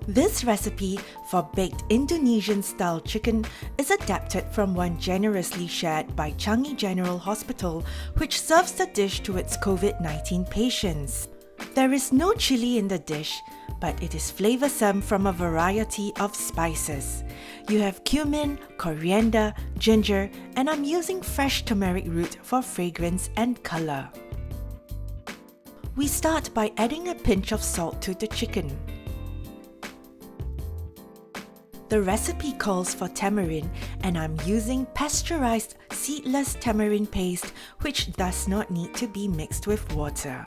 This recipe for baked Indonesian-style chicken is adapted from one generously shared by Changi General Hospital, which serves the dish to its COVID-19 patients. There is no chili in the dish, but it is flavoursome from a variety of spices. You have cumin, coriander, ginger, and I'm using fresh turmeric root for fragrance and colour. We start by adding a pinch of salt to the chicken. The recipe calls for tamarind, and I'm using pasteurized seedless tamarind paste, which does not need to be mixed with water.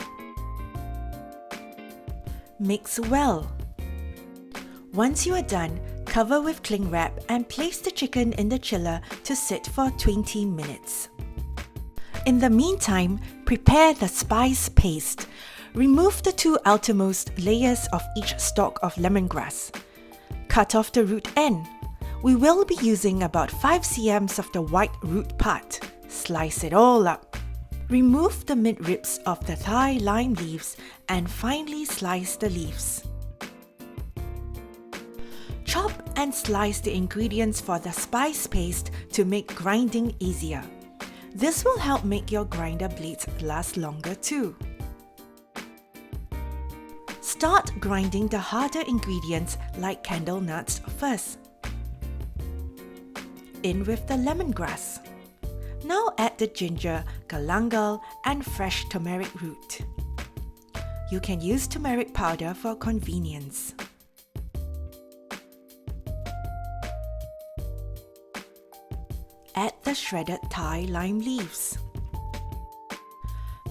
Mix well. Once you are done, cover with cling wrap and place the chicken in the chiller to sit for 20 minutes. In the meantime, prepare the spice paste. Remove the two outermost layers of each stalk of lemongrass. Cut off the root end. We will be using about 5 cm of the white root part. Slice it all up. Remove the mid ribs of the Thai lime leaves and finely slice the leaves. Chop and slice the ingredients for the spice paste to make grinding easier. This will help make your grinder blades last longer too. Start grinding the harder ingredients like candle nuts first. In with the lemongrass. Now add the ginger, galangal, and fresh turmeric root. You can use turmeric powder for convenience. Add the shredded Thai lime leaves.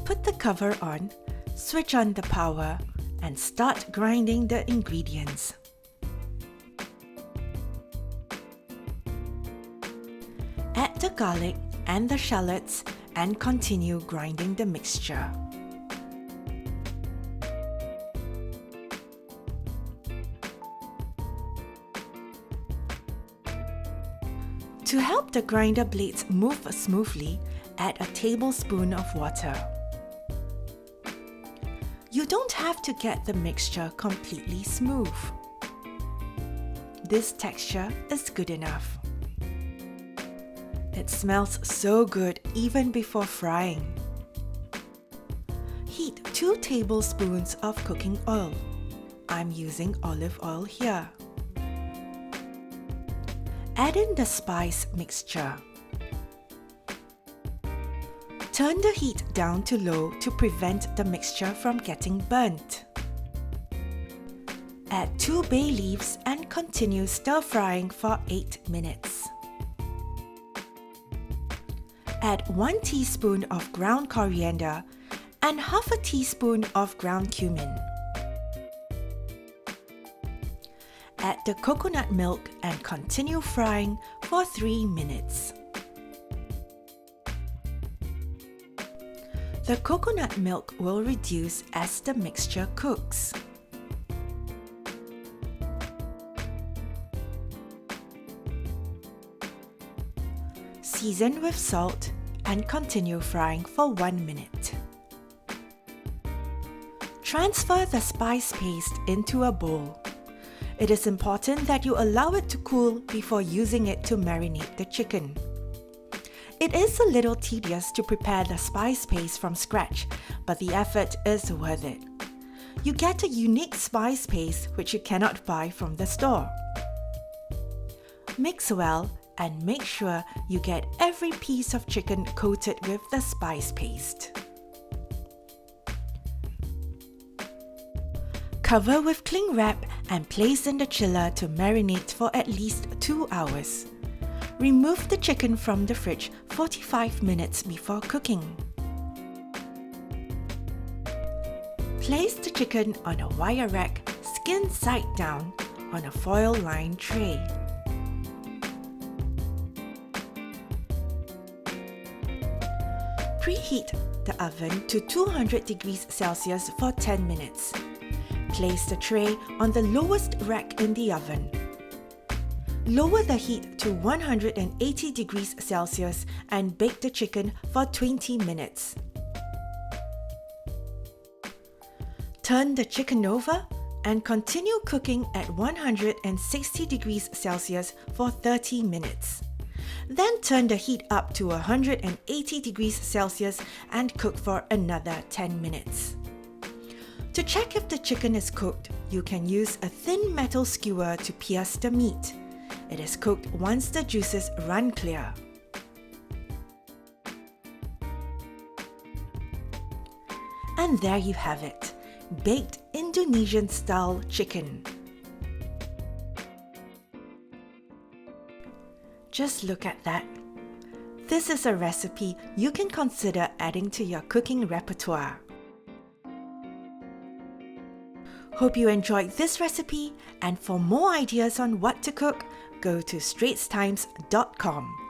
Put the cover on, switch on the power, and start grinding the ingredients. Add the garlic and the shallots and continue grinding the mixture. To help the grinder blades move smoothly, add a tablespoon of water. You don't have to get the mixture completely smooth. This texture is good enough. It smells so good even before frying. Heat 2 tablespoons of cooking oil. I'm using olive oil here. Add in the spice mixture. Turn the heat down to low to prevent the mixture from getting burnt. Add 2 bay leaves and continue stir-frying for 8 minutes. Add 1 teaspoon of ground coriander and half a teaspoon of ground cumin. Add the coconut milk and continue frying for 3 minutes. The coconut milk will reduce as the mixture cooks. Season with salt and continue frying for 1 minute. Transfer the spice paste into a bowl. It is important that you allow it to cool before using it to marinate the chicken. It is a little tedious to prepare the spice paste from scratch, but the effort is worth it. You get a unique spice paste which you cannot buy from the store. Mix well and make sure you get every piece of chicken coated with the spice paste. Cover with cling wrap and place in the chiller to marinate for at least 2 hours. Remove the chicken from the fridge 45 minutes before cooking. Place the chicken on a wire rack, skin side down, on a foil-lined tray. Preheat the oven to 200 degrees Celsius for 10 minutes. Place the tray on the lowest rack in the oven. Lower the heat to 180 degrees Celsius and bake the chicken for 20 minutes. Turn the chicken over and continue cooking at 160 degrees Celsius for 30 minutes. Then turn the heat up to 180 degrees Celsius and cook for another 10 minutes. To check if the chicken is cooked, you can use a thin metal skewer to pierce the meat. It is cooked once the juices run clear. And there you have it, baked Indonesian-style chicken. Just look at that. This is a recipe you can consider adding to your cooking repertoire. Hope you enjoyed this recipe, and for more ideas on what to cook, go to straitstimes.com.